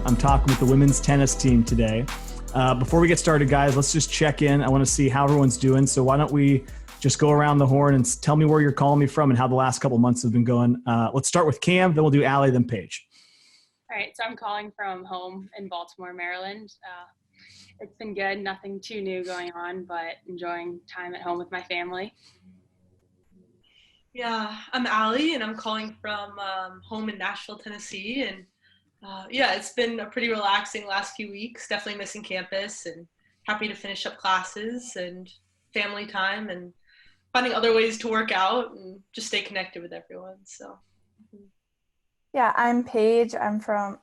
I'm talking with the women's tennis team today. Before we get started, guys, let's just check in. I want to see how everyone's doing. So why don't we just go around the horn and tell me where you're calling me from and how the last couple months have been going. Let's start with Cam, then we'll do Allie, then Paige. All right, so I'm calling from home in Baltimore, Maryland. It's been good, nothing too new going on, but enjoying time at home with my family. Yeah, I'm Allie, and I'm calling from home in Nashville, Tennessee. And it's been a pretty relaxing last few weeks. Definitely missing campus and happy to finish up classes and family time and finding other ways to work out and just stay connected with everyone. So. Yeah, I'm Paige. I'm from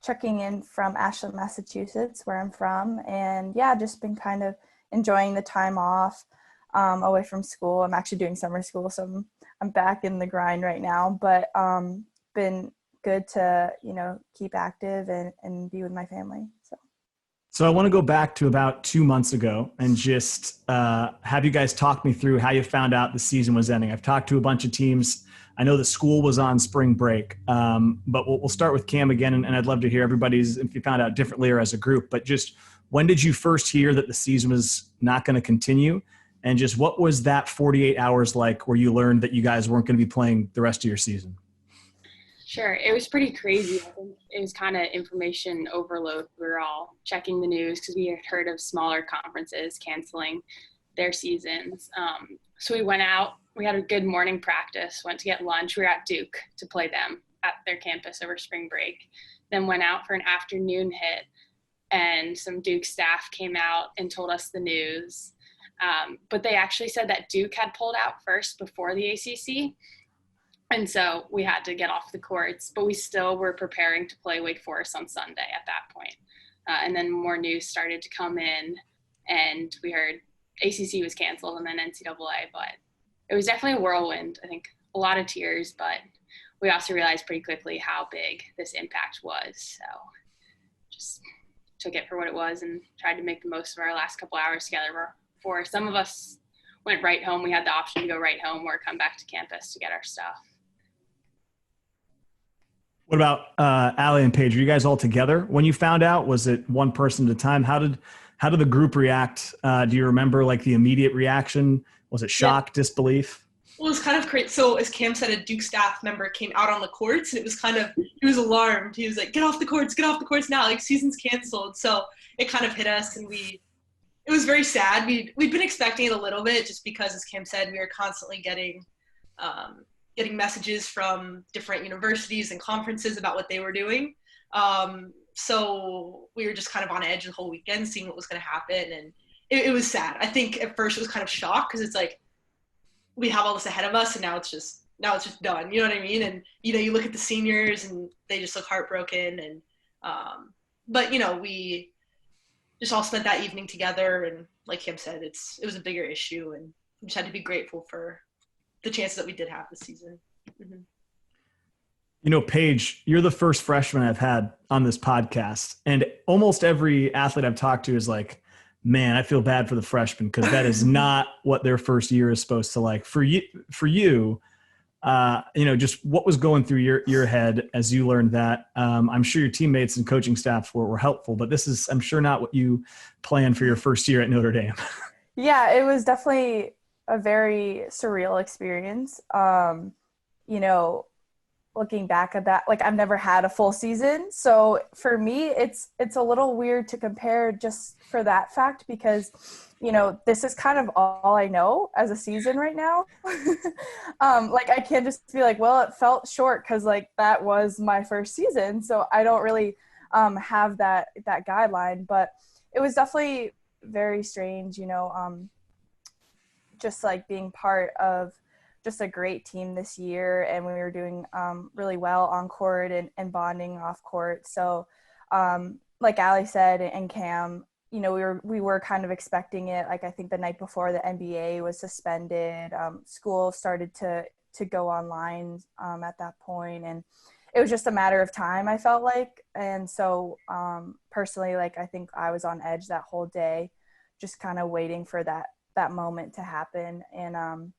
checking in from Ashland, Massachusetts, where I'm from. And yeah, just been kind of enjoying the time off away from school. I'm actually doing summer school, so I'm back in the grind right now. But been good to, keep active and be with my family. So I want to go back to about 2 months ago and just have you guys talk me through how you found out the season was ending. I've talked to a bunch of teams. I know the school was on spring break, but we'll start with Cam again, and I'd love to hear everybody's, if you found out differently or as a group, but just when did you first hear that the season was not going to continue? And just what was that 48 hours like where you learned that you guys weren't going to be playing the rest of your season? Sure, it was pretty crazy. I think it was kind of information overload. We were all checking the news because we had heard of smaller conferences canceling their seasons. So we went out. We had a good morning practice, went to get lunch. We were at Duke to play them at their campus over spring break. Then went out for an afternoon hit, and some Duke staff came out and told us the news. But they actually said that Duke had pulled out first before the ACC. And so we had to get off the courts, but we still were preparing to play Wake Forest on Sunday at that point. And then more news started to come in, and we heard ACC was canceled and then NCAA, but it was definitely a whirlwind. I think a lot of tears, but we also realized pretty quickly how big this impact was. So just took it for what it was and tried to make the most of our last couple hours together. For some of us went right home. We had the option to go right home or come back to campus to get our stuff. What about Allie and Paige? Are you guys all together when you found out? Was it one person at a time? How did the group react? Do you remember like the immediate reaction? Was it shock, disbelief? Well, it was kind of crazy. So as Cam said, a Duke staff member came out on the courts, and it was he was alarmed. He was like, get off the courts now, like season's canceled. So it kind of hit us, and it was very sad. We'd been expecting it a little bit just because, as Cam said, we were constantly getting messages from different universities and conferences about what they were doing. So we were just kind of on edge the whole weekend, seeing what was going to happen. And it was sad. I think at first it was kind of shock because it's like, we have all this ahead of us and now it's just done. You know what I mean? And, you look at the seniors and they just look heartbroken. And, but we just all spent that evening together. And like Kim said, it was a bigger issue, and we just had to be grateful for the chances that we did have this season. Mm-hmm. Paige, you're the first freshman I've had on this podcast, and almost every athlete I've talked to is like, man, I feel bad for the freshmen because that is not what their first year is supposed to like. For you, just what was going through your head as you learned that? I'm sure your teammates and coaching staff were helpful, but this is, I'm sure, not what you planned for your first year at Notre Dame. Yeah, it was definitely a very surreal experience. Looking back at that, like I've never had a full season. So for me, it's a little weird to compare just for that fact because, this is kind of all I know as a season right now. I can't just be like, well, it felt short because like that was my first season. So I don't really have that guideline, but it was definitely very strange, just like being part of just a great team this year, and we were doing really well on court and bonding off court. So like Allie said and Cam, we were kind of expecting it. Like I think the night before the NBA was suspended, school started to go online at that point, and it was just a matter of time, I felt like. And so personally, like I think I was on edge that whole day, just kind of waiting for that moment to happen. And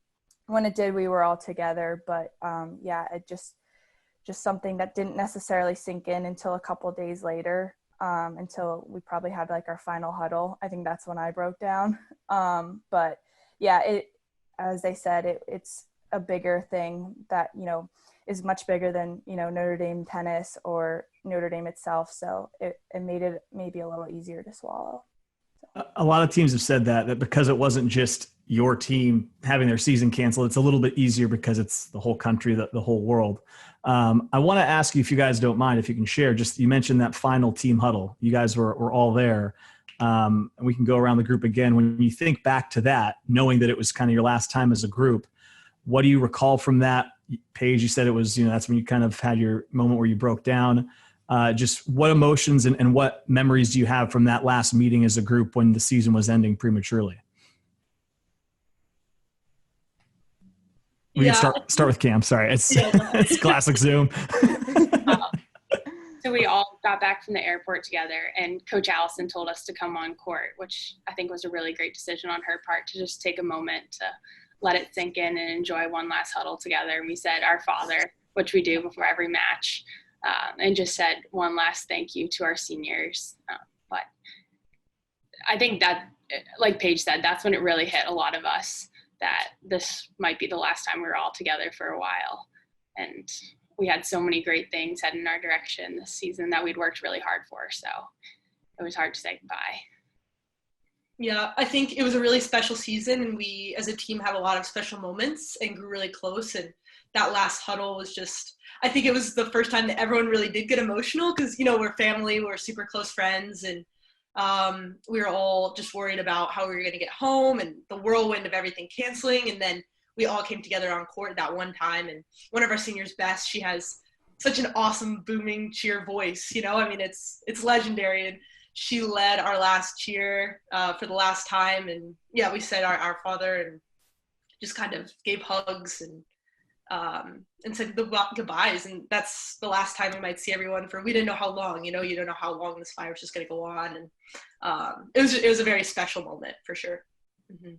when it did, we were all together. But it just just something that didn't necessarily sink in until a couple days later, until we probably had like our final huddle. I think that's when I broke down. But yeah, as they said, it's a bigger thing that, is much bigger than, Notre Dame tennis or Notre Dame itself. So it made it maybe a little easier to swallow. A lot of teams have said that because it wasn't just your team having their season canceled, it's a little bit easier because it's the whole country, the whole world. I want to ask you, if you guys don't mind, if you can share, just, you mentioned that final team huddle. You guys were all there. And we can go around the group again. When you think back to that, knowing that it was kind of your last time as a group, what do you recall from that? Paige, you said it was, that's when you kind of had your moment where you broke down. Just what emotions and what memories do you have from that last meeting as a group when the season was ending prematurely? We can start with Cam. Sorry, it's classic Zoom. So we all got back from the airport together, and Coach Allison told us to come on court, which I think was a really great decision on her part, to just take a moment to let it sink in and enjoy one last huddle together. And we said our Father, which we do before every match, and just said one last thank you to our seniors. But I think that, like Paige said, that's when it really hit a lot of us that this might be the last time we were all together for a while. And we had so many great things heading in our direction this season that we'd worked really hard for. So it was hard to say goodbye. Yeah, I think it was a really special season, and we as a team had a lot of special moments and grew really close. And that last huddle was just, I think it was the first time that everyone really did get emotional because, we're family, we're super close friends, and we were all just worried about how we were going to get home and the whirlwind of everything canceling. And then we all came together on court that one time, and one of our seniors, Beth, she has such an awesome booming cheer voice, it's legendary. And she led our last cheer for the last time. And yeah, we said our Father and just kind of gave hugs and said goodbyes. And that's the last time we might see everyone for, we didn't know how long, you don't know how long this fire was just going to go on. And it was a very special moment for sure. Mm-hmm.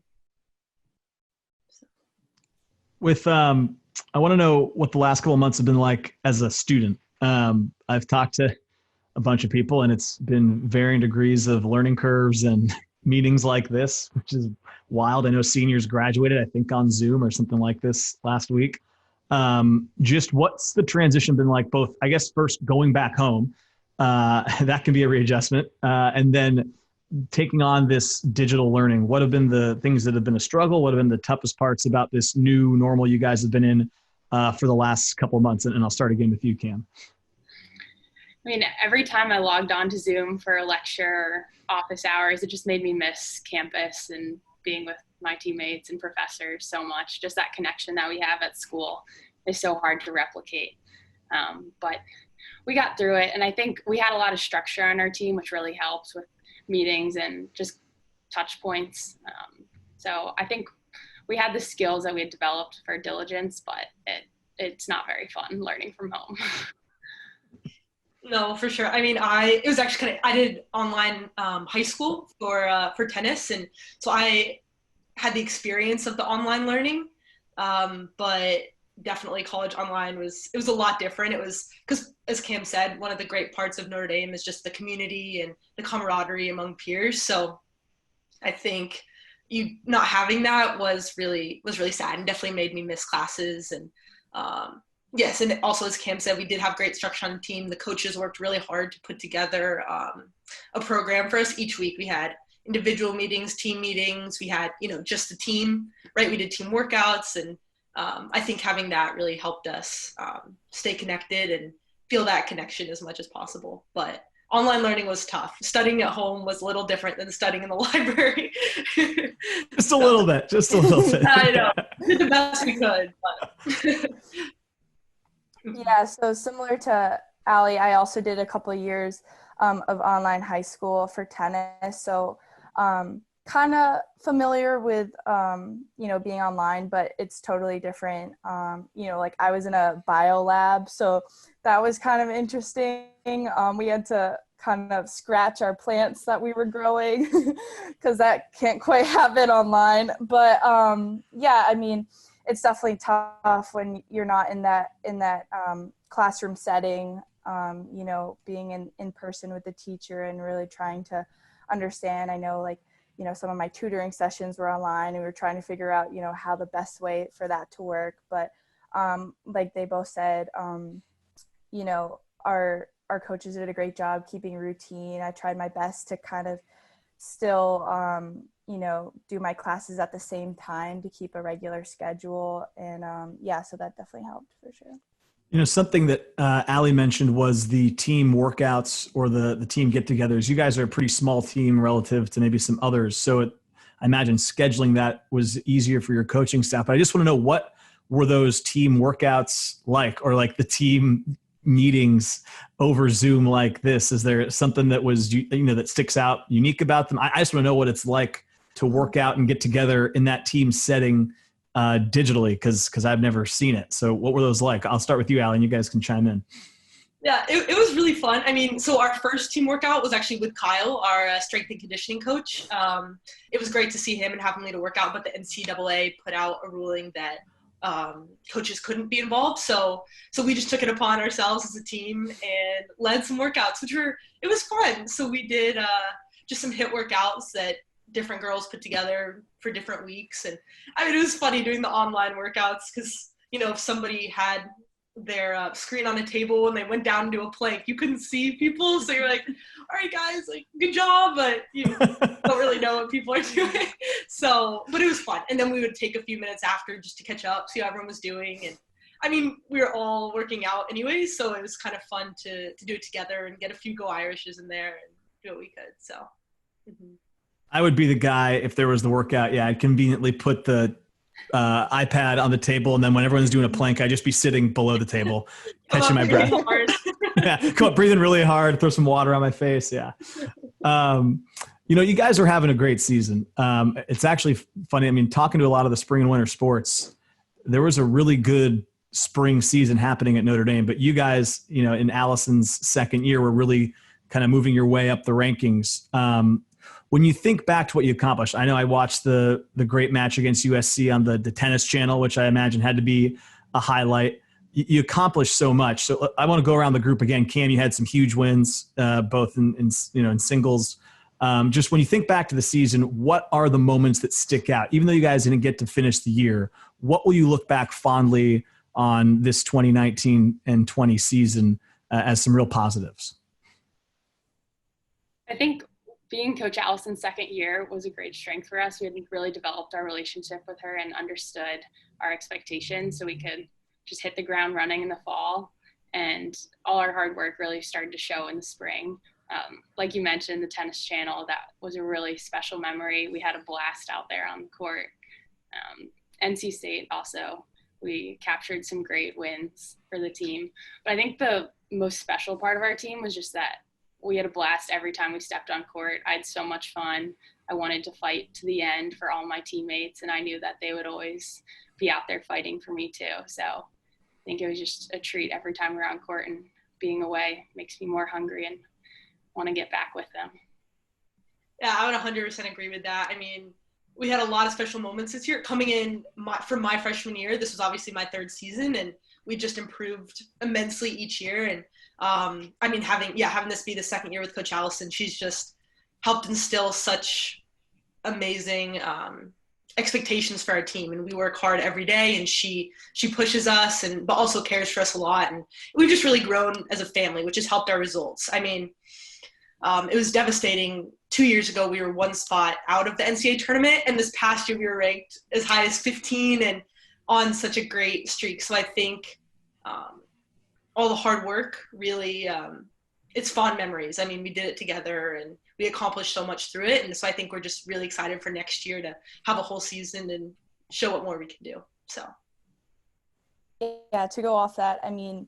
I want to know what the last couple of months have been like as a student. I've talked to a bunch of people, and it's been varying degrees of learning curves and meetings like this, which is wild. I know seniors graduated, I think, on Zoom or something like this last week. Just what's the transition been like, both, I guess, first going back home, that can be a readjustment, and then taking on this digital learning. What have been the things that have been a struggle? What have been the toughest parts about this new normal you guys have been in for the last couple of months? And I'll start again with you, Cam. I mean, every time I logged on to Zoom for a lecture or office hours, it just made me miss campus and being with my teammates and professors so much. Just that connection that we have at school is so hard to replicate. But we got through it, and I think we had a lot of structure on our team, which really helps with meetings and just touch points. So I think we had the skills that we had developed for diligence, but it's not very fun learning from home. No, for sure. I mean, it was actually I did online high school for tennis, and so I had the experience of the online learning, but definitely college online it was a lot different. It was because, as Cam said, one of the great parts of Notre Dame is just the community and the camaraderie among peers. So I think you not having that was really sad, and definitely made me miss classes. And yes, and also, as Cam said, we did have great structure on the team. The coaches worked really hard to put together a program for us. Each week we had individual meetings, team meetings. We had, just the team, right? We did team workouts, and I think having that really helped us stay connected and feel that connection as much as possible. But online learning was tough. Studying at home was a little different than studying in the library. Just a little bit. I know. We did the best we could. But Yeah, so similar to Allie, I also did a couple of years of online high school for tennis. So kind of familiar with, being online, but it's totally different. Like I was in a bio lab, so that was kind of interesting. We had to kind of scratch our plants that we were growing because that can't quite happen online. But yeah, I mean, it's definitely tough when you're not in that classroom setting, being in person with the teacher and really trying to understand. I know, like, some of my tutoring sessions were online and we were trying to figure out, how the best way for that to work. But like they both said, our coaches did a great job keeping routine. I tried my best to kind of still, do my classes at the same time to keep a regular schedule. And so that definitely helped for sure. Something that Allie mentioned was the team workouts or the team get-togethers. You guys are a pretty small team relative to maybe some others. So I imagine scheduling that was easier for your coaching staff. But I just want to know, what were those team workouts like, or like the team meetings over Zoom like this? Is there something that was, that sticks out unique about them? I just want to know what it's like to work out and get together in that team setting digitally, because I've never seen it. So what were those like? I'll start with you, Allie, and you guys can chime in. Yeah, it was really fun. I mean, so our first team workout was actually with Kyle, our strength and conditioning coach. It was great to see him and have him lead a workout, but the NCAA put out a ruling that coaches couldn't be involved. So we just took it upon ourselves as a team and led some workouts, it was fun. So we did just some HIIT workouts that different girls put together for different weeks. And I mean, it was funny doing the online workouts because, if somebody had their screen on a table and they went down to do a plank, you couldn't see people. So you're like, all right, guys, like, good job. But you don't really know what people are doing. But it was fun. And then we would take a few minutes after just to catch up, see how everyone was doing. And I mean, we were all working out anyway, so it was kind of fun to do it together and get a few Go Irishes in there and do what we could. So. Mm-hmm. I would be the guy if there was the workout. Yeah, I'd conveniently put the iPad on the table, and then when everyone's doing a plank, I'd just be sitting below the table, catching my breath. Yeah, come on, breathing really hard, throw some water on my face. Yeah. You guys are having a great season. It's actually funny. I mean, talking to a lot of the spring and winter sports, there was a really good spring season happening at Notre Dame, but you guys, in Allison's second year, were really kind of moving your way up the rankings. When you think back to what you accomplished, I know I watched the great match against USC on the tennis channel, which I imagine had to be a highlight. You accomplished so much. So I want to go around the group again. Cam, you had some huge wins, both in singles. Just when you think back to the season, what are the moments that stick out? Even though you guys didn't get to finish the year, what will you look back fondly on this 2019 and 20 season as some real positives? I think being Coach Allison's second year was a great strength for us. We had really developed our relationship with her and understood our expectations, so we could just hit the ground running in the fall. And all our hard work really started to show in the spring. Like you mentioned, the tennis channel, that was a really special memory. We had a blast out there on the court. NC State also, we captured some great wins for the team. But I think the most special part of our team was just that we had a blast every time we stepped on court. I had so much fun. I wanted to fight to the end for all my teammates, and I knew that they would always be out there fighting for me too. So I think it was just a treat every time we were on court, and being away makes me more hungry and want to get back with them. Yeah, I would 100% agree with that. I mean, we had a lot of special moments this year. Coming in from my freshman year, this was obviously my third season, and we just improved immensely each year. And I mean, having this be the second year with Coach Allison, she's just helped instill such amazing expectations for our team. And we work hard every day, and she pushes us, but also cares for us a lot. And we've just really grown as a family, which has helped our results. I mean, it was devastating. 2 years ago, we were one spot out of the NCAA tournament, and this past year we were ranked as high as 15 and on such a great streak. So I think all the hard work really, it's fond memories. I mean, we did it together and we accomplished so much through it. And so I think we're just really excited for next year to have a whole season and show what more we can do. So. Yeah, to go off that, I mean,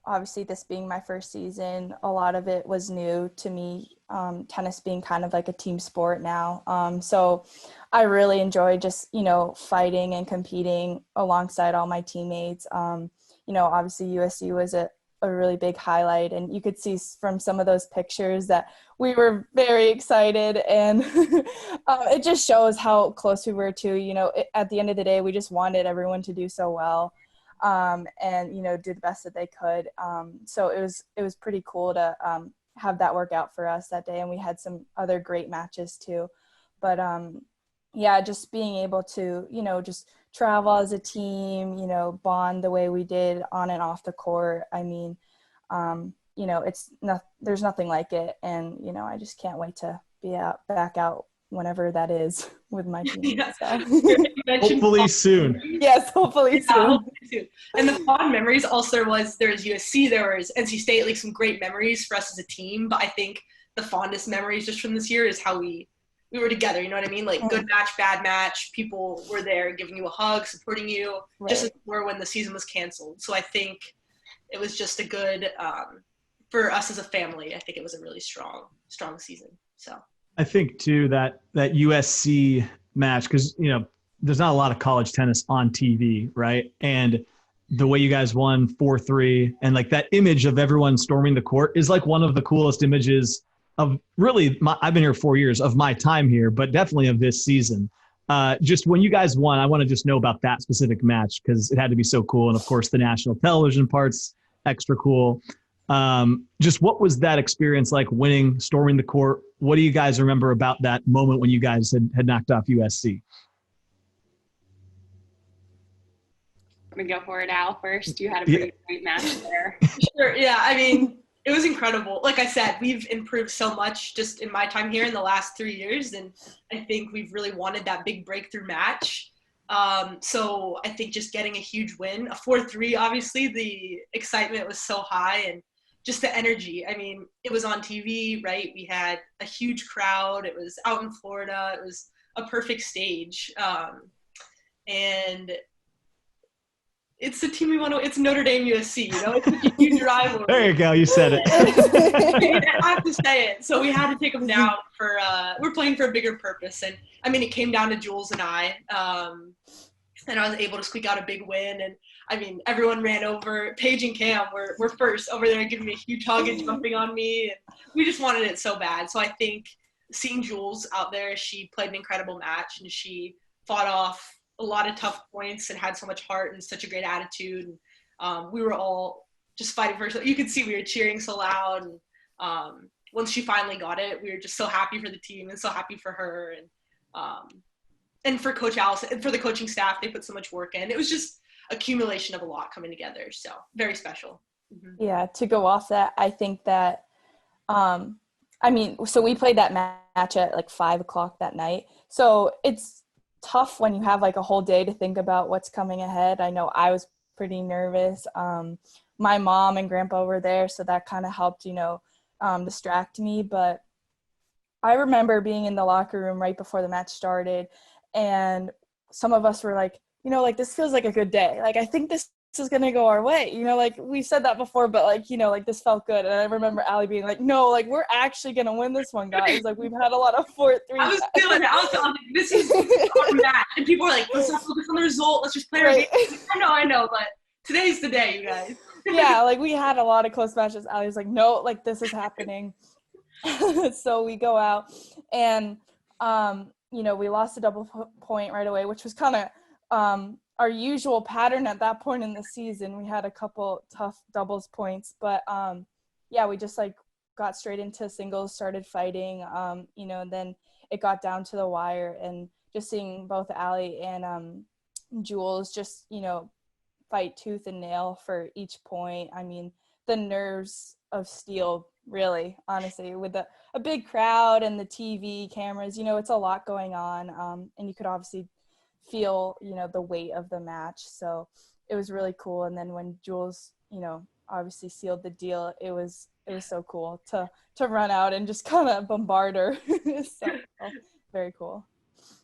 obviously this being my first season, a lot of it was new to me, tennis being kind of like a team sport now. So I really enjoyed just, fighting and competing alongside all my teammates. Obviously USC was a really big highlight, and you could see from some of those pictures that we were very excited, and it just shows how close we were to, at the end of the day, we just wanted everyone to do so well. and, did the best that they could. So it was pretty cool to have that work out for us that day. And we had some other great matches too. But yeah, just being able to, just travel as a team, bond the way we did on and off the court. I mean, there's nothing like it. And, I just can't wait to be back out whenever that is with my team. Yeah. So. Hopefully soon. Yes, hopefully soon. And the fond memories also there's USC, there was NC State, like some great memories for us as a team. But I think the fondest memories just from this year is how we were together, you know what I mean? Like good match, bad match, people were there giving you a hug, supporting you, right. Just as we were when the season was canceled. So I think it was just a good, for us as a family, I think it was a really strong season. So I think too that USC match, because there's not a lot of college tennis on TV, right? And the way you guys won 4-3 and like that image of everyone storming the court is like one of the coolest images of really I've been here 4 years of my time here, but definitely of this season. Just when you guys won, I want to just know about that specific match because it had to be so cool. And of course the national television part's extra cool. Just what was that experience like winning, storming the court? What do you guys remember about that moment when you guys had knocked off USC? I'm going to go for it, Al, first. You had a pretty great match there. Sure, yeah. I mean, it was incredible. Like I said, we've improved so much just in my time here in the last 3 years, and I think we've really wanted that big breakthrough match. So I think just getting a huge win, a 4-3, obviously the excitement was so high and just the energy. I mean, it was on TV, right? We had a huge crowd. It was out in Florida. It was a perfect stage. And it's the team we want to. It's Notre Dame USC. It's a huge rivalry. There you go. You said it. I have to say it. So we had to take them down for. We're playing for a bigger purpose, and I mean, it came down to Jules and I, and I was able to squeak out a big win. And I mean, everyone ran over. Paige and Cam were first over there, giving me a huge hug and jumping on me. And we just wanted it so bad. So I think seeing Jules out there, she played an incredible match, and she fought off a lot of tough points and had so much heart and such a great attitude. And we were all just fighting for her. You could see we were cheering so loud. And once she finally got it, we were just so happy for the team and so happy for her. And for Coach Allison and for the coaching staff, they put so much work in. It was just accumulation of a lot coming together. So very special. Mm-hmm. Yeah. To go off that, I think that, so we played that match at like 5:00 that night. So it's tough when you have like a whole day to think about what's coming ahead. I know I was pretty nervous. My mom and grandpa were there, so that kind of helped, distract me. But I remember being in the locker room right before the match started, and some of us were like, this feels like a good day. Like, I think this is going to go our way. Like we said that before, but like, this felt good. And I remember Allie being like, no, like we're actually going to win this one, guys. Like we've had a lot of 4-3. I was feeling it. I was like, this is our match. And people were like, let's not focus on the result. Let's just play our game. I know, but today's the day, you guys. Yeah, like we had a lot of close matches. Allie was like, no, like this is happening. So we go out and, we lost a double point right away, which was kind of our usual pattern at that point in the season. We had a couple tough doubles points, but we just like got straight into singles, started fighting, and then it got down to the wire, and just seeing both Allie and Jules just, fight tooth and nail for each point. I mean, the nerves of steel, really, honestly, with a big crowd and the TV cameras, it's a lot going on. And you could obviously feel, the weight of the match. So it was really cool. And then when Jules, obviously sealed the deal, it was so cool to run out and just kind of bombard her. So very cool.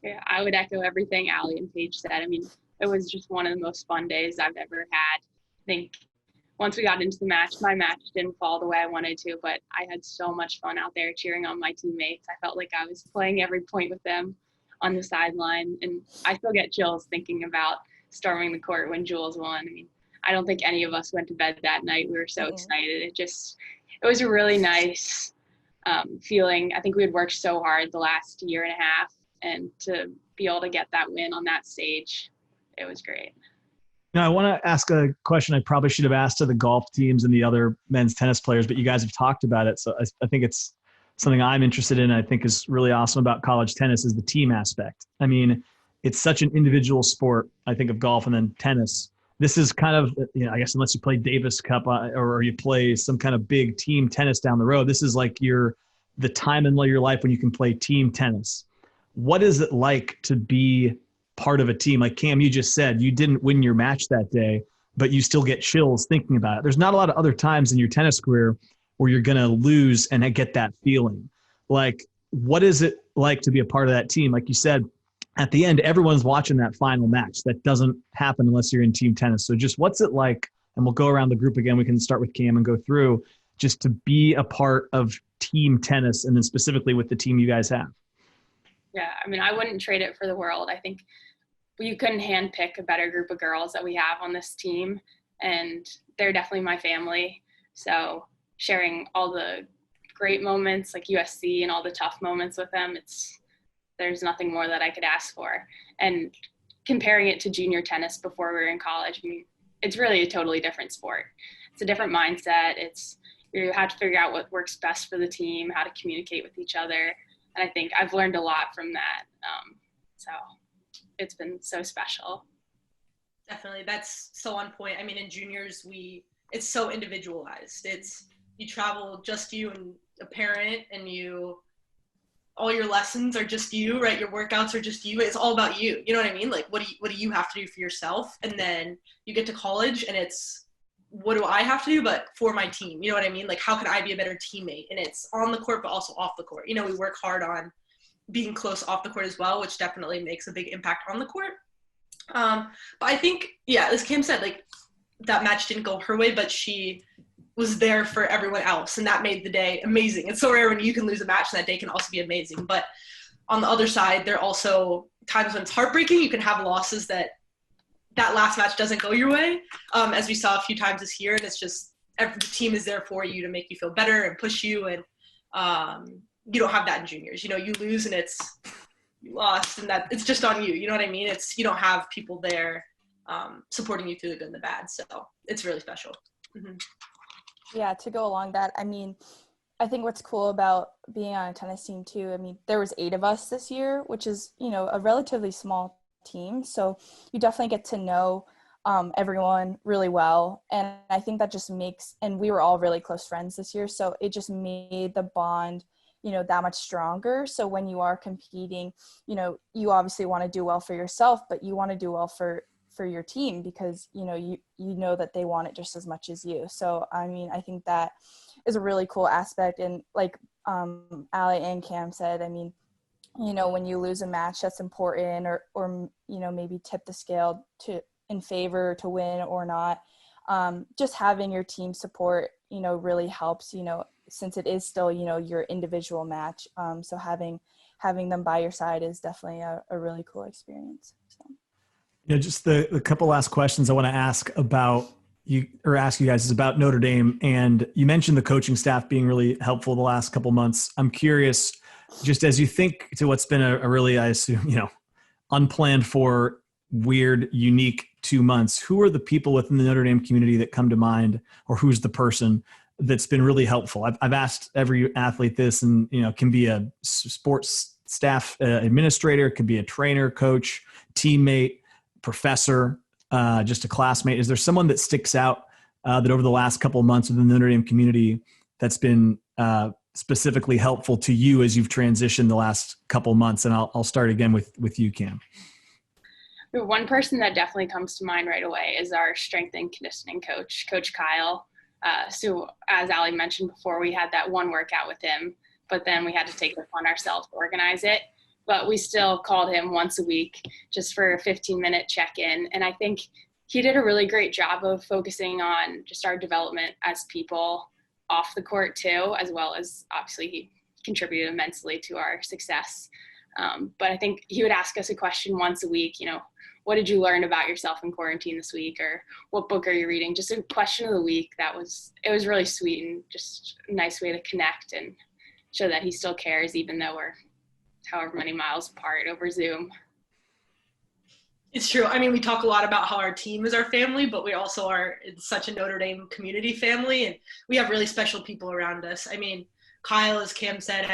Yeah, I would echo everything Allie and Paige said. I mean, it was just one of the most fun days I've ever had. I think once we got into the match, my match didn't fall the way I wanted to, but I had so much fun out there cheering on my teammates. I felt like I was playing every point with them on the sideline, and I still get chills thinking about storming the court when Jules won. I mean, I don't think any of us went to bed that night. We were so excited. It was a really nice feeling. I think we had worked so hard the last year and a half, and to be able to get that win on that stage, it was great. Now, I want to ask a question I probably should have asked to the golf teams and the other men's tennis players, but you guys have talked about it. So I think it's something I'm interested in. I think is really awesome about college tennis is the team aspect. I mean, it's such an individual sport. I think of golf and then tennis. This is kind of, I guess unless you play Davis Cup or you play some kind of big team tennis down the road, this is like the time in your life when you can play team tennis. What is it like to be part of a team? Like Cam, you just said you didn't win your match that day, but you still get chills thinking about it. There's not a lot of other times in your tennis career where you're going to lose and get that feeling. Like, what is it like to be a part of that team? Like you said, at the end, everyone's watching that final match. That doesn't happen unless you're in team tennis. So just what's it like? And we'll go around the group again. We can start with Cam and go through just to be a part of team tennis and then specifically with the team you guys have. Yeah, I mean, I wouldn't trade it for the world. I think you couldn't handpick a better group of girls that we have on this team, and they're definitely my family. So sharing all the great moments like USC and all the tough moments with them, there's nothing more that I could ask for. And comparing it to junior tennis before we were in college, I mean, it's really a totally different sport. It's a different mindset. You have to figure out what works best for the team, how to communicate with each other. And I think I've learned a lot from that. So it's been so special. Definitely. That's so on point. I mean, in juniors, it's so individualized. You travel just you and a parent, and all your lessons are just you, right? Your workouts are just you. It's all about you. You know what I mean? Like, what do you have to do for yourself? And then you get to college and it's, what do I have to do, but for my team? You know what I mean? Like, how can I be a better teammate? And it's on the court, but also off the court. We work hard on being close off the court as well, which definitely makes a big impact on the court. But I think, as Kim said, like, that match didn't go her way, but she was there for everyone else, and that made the day amazing. It's so rare when you can lose a match, and that day can also be amazing. But on the other side, there are also times when it's heartbreaking. You can have losses that last match doesn't go your way, as we saw a few times this year, and it's just every team is there for you to make you feel better and push you, and you don't have that in juniors. You lose and you lost, and that it's just on you. You know what I mean? You don't have people there supporting you through the good and the bad, so it's really special. Mm-hmm. Yeah, to go along that, I mean, I think what's cool about being on a tennis team too, I mean, there was 8 of us this year, which is, a relatively small team. So you definitely get to know everyone really well. And I think that just and we were all really close friends this year. So it just made the bond, that much stronger. So when you are competing, you obviously want to do well for yourself, but you want to do well for your team because, you know that they want it just as much as you. So, I mean, I think that is a really cool aspect. And like Allie and Cam said, I mean, when you lose a match that's important or maybe tip the scale in favor to win or not, just having your team support, really helps, since it is still, your individual match. So having them by your side is definitely a really cool experience. So. Just the couple last questions I want to ask you guys is about Notre Dame. And you mentioned the coaching staff being really helpful the last couple months. I'm curious, just as you think to what's been a really, I assume, unplanned for, weird, unique 2 months, who are the people within the Notre Dame community that come to mind, or who's the person that's been really helpful? I've asked every athlete this, and, can be a sports staff administrator, it could be a trainer, coach, teammate, professor, just a classmate. Is there someone that sticks out that over the last couple of months within the Notre Dame community that's been specifically helpful to you as you've transitioned the last couple of months? And I'll start again with you, Cam. One person that definitely comes to mind right away is our strength and conditioning coach, Coach Kyle. So as Allie mentioned before, we had that one workout with him, but then we had to take it upon ourselves to organize it. But we still called him once a week just for a 15-minute check-in. And I think he did a really great job of focusing on just our development as people off the court too, as well as obviously he contributed immensely to our success. But I think he would ask us a question once a week, what did you learn about yourself in quarantine this week? Or what book are you reading? Just a question of the week. It was really sweet and just a nice way to connect and show that he still cares, even though we're however many miles apart over Zoom. It's true. I mean, we talk a lot about how our team is our family, but we also are such a Notre Dame community family, and we have really special people around us. I mean, Kyle, as Cam said,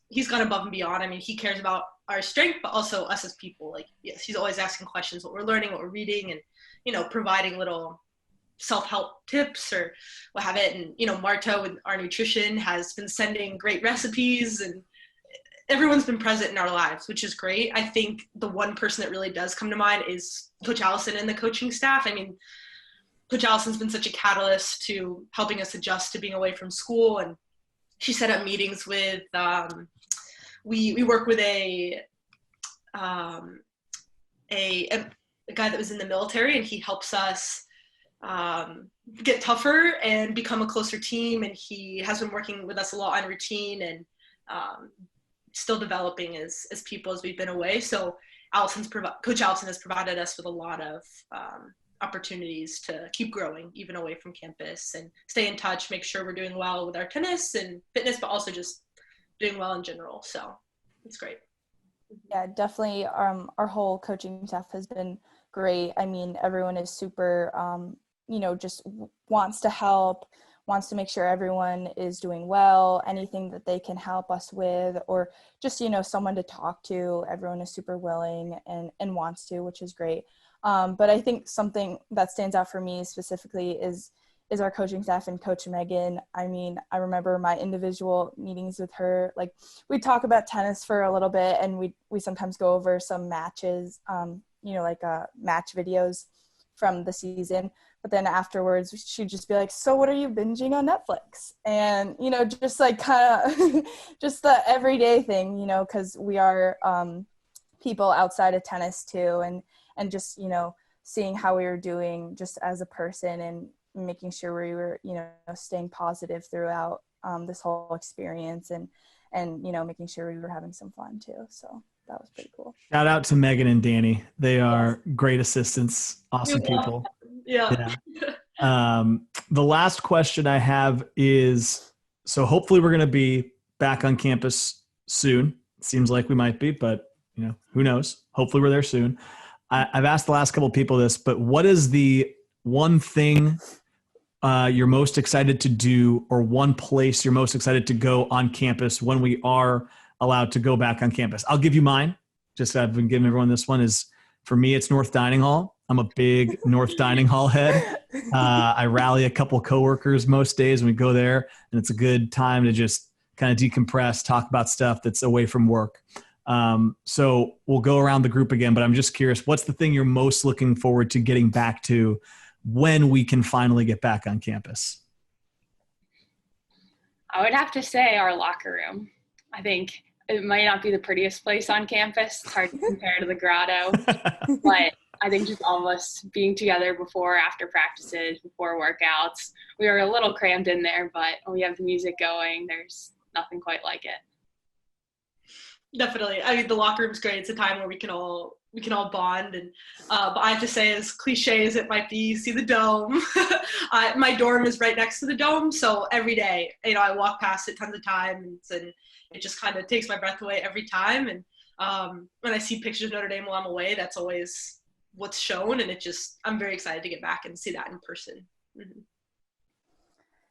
he's gone above and beyond. I mean, he cares about our strength, but also us as people. Like, yes, he's always asking questions, what we're learning, what we're reading, and, you know, providing little self-help tips or what have it. And, you know, Marta with our nutrition has been sending great recipes, and everyone's been present in our lives, which is great. I think the one person that really does come to mind is Coach Allison and the coaching staff. I mean, Coach Allison's been such a catalyst to helping us adjust to being away from school, and she set up meetings with, we work with a guy that was in the military, and he helps us get tougher and become a closer team. And he has been working with us a lot on routine and still developing as people as we've been away. So Coach Allison has provided us with a lot of opportunities to keep growing even away from campus and stay in touch, make sure we're doing well with our tennis and fitness, but also just doing well in general. So it's great. Yeah, definitely. Our whole coaching staff has been great. I mean, everyone is super, just wants to help, wants to make sure everyone is doing well, anything that they can help us with, or just, someone to talk to. Everyone is super willing and wants to, which is great. But I think something that stands out for me specifically is our coaching staff and Coach Megan. I mean, I remember my individual meetings with her. Like, we talk about tennis for a little bit, and we sometimes go over some matches, match videos from the season. But then afterwards, she'd just be like, "So what are you binging on Netflix?" And, just like kind of just the everyday thing, because we are people outside of tennis too. And just, seeing how we were doing just as a person and making sure we were, staying positive throughout this whole experience and, making sure we were having some fun too. So that was pretty cool. Shout out to Megan and Danny. They are great assistants, awesome people. Yeah. The last question I have is, so hopefully we're going to be back on campus soon. It seems like we might be, but who knows? Hopefully we're there soon. I've asked the last couple of people this, but what is the one thing you're most excited to do, or one place you're most excited to go on campus when we are allowed to go back on campus? I'll give you mine. Just I've been giving everyone this one. Is for me, it's North Dining Hall. I'm a big North Dining Hall head. I rally a couple coworkers most days when we go there, and it's a good time to just kind of decompress, talk about stuff that's away from work. So we'll go around the group again, but I'm just curious, what's the thing you're most looking forward to getting back to when we can finally get back on campus? I would have to say our locker room. I think it might not be the prettiest place on campus. It's hard to compare to the grotto, but I think just all of us being together before, after practices, before workouts, we were a little crammed in there, but when we have the music going, there's nothing quite like it. Definitely. I mean, the locker room's great. It's a time where we can all bond. And but I have to say, as cliche as it might be, see the dome. My dorm is right next to the dome, so every day, I walk past it tons of times, and it just kind of takes my breath away every time. And when I see pictures of Notre Dame while I'm away, that's always what's shown, and I'm very excited to get back and see that in person. Mm-hmm.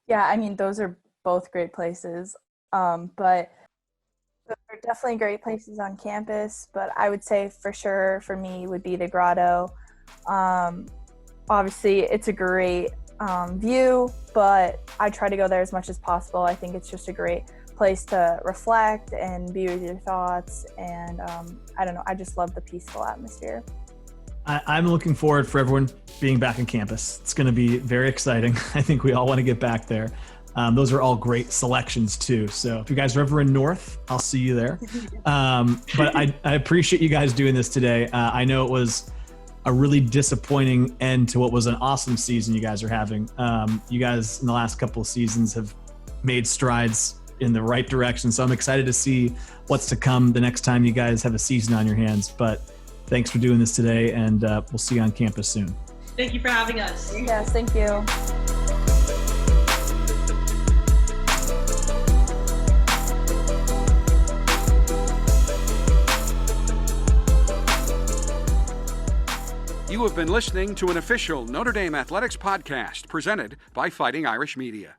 Yeah, I mean, those are both great places, but they're definitely great places on campus. But I would say for sure for me would be the grotto. Obviously, it's a great view, but I try to go there as much as possible. I think it's just a great place to reflect and be with your thoughts, and I don't know, I just love the peaceful atmosphere. I'm looking forward for everyone being back on campus. It's going to be very exciting. I think we all want to get back there. Those are all great selections too. So if you guys are ever in North, I'll see you there. But I appreciate you guys doing this today. I know it was a really disappointing end to what was an awesome season you guys are having. You guys in the last couple of seasons have made strides in the right direction. So I'm excited to see what's to come the next time you guys have a season on your hands. But thanks for doing this today, and we'll see you on campus soon. Thank you for having us. Yes, thank you. You have been listening to an official Notre Dame Athletics podcast presented by Fighting Irish Media.